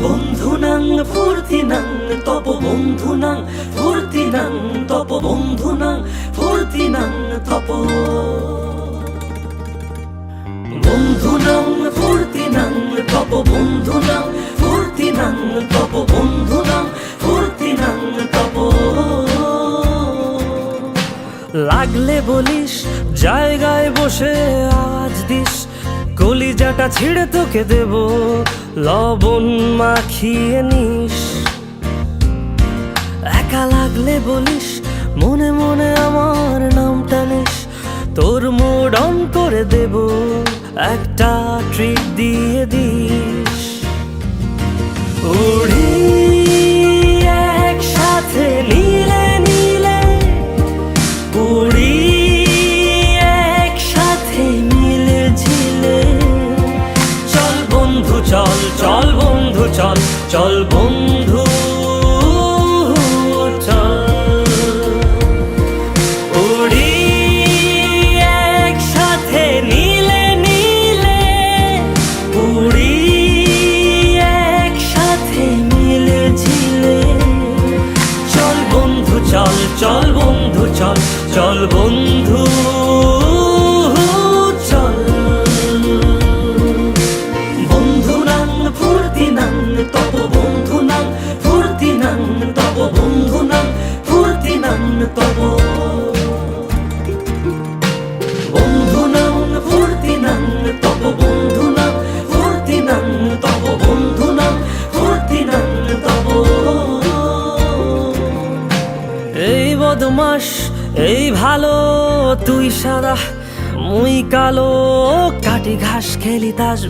বন্ধুনাং ফুর্তিনাং তপ বন্ধুনাং ফুর্তিনাং তপ বন্ধুনাং ফুর্তিনাং তপ বন্ধুনাং ফুর্তিনাং তপ বন্ধুনাং ফুর্তিনাং তপ বন্ধুনাং ফুর্তিনাং তপ লাগলে বলিস জায়গায় বসে আওয়াজ দিস কলিজাটা ছিঁড়ে তোকে দেব লবণ মাখিয়ে নিস একা লাগলে বলিস মনে মনে আমার নামটা নিস তোর মুড অন করে দেব একটা ট্রিট দিয়ে দিস উড়ি একসাথে নীলে নীলে উড়ি একসাথে মিলে ঝিলে চল বন্ধু চল চল বন্ধু চল চল বন্ধু চল উড়ি একসাথে নীলে নীলে উড়ি একসাথে মিলে ঝিলে চল বন্ধু চল চল বন্ধু চল চল বন্ধু চল বন্ধুনাং ফুর্তিনাং তপ বন্ধুনাং ফুর্তিনাং তপ বন্ধুনাং ফুর্তিনাং তপ বন্ধুনাং ফুর্তিনাং তপ বন্ধুনাং ফুর্তিনাং তপ বন্ধুনাং ফুর্তিনাং তপ এই বদমাস এই ভালো তুই সাদা মুই কালো কাটি ঘাস খেলি তাস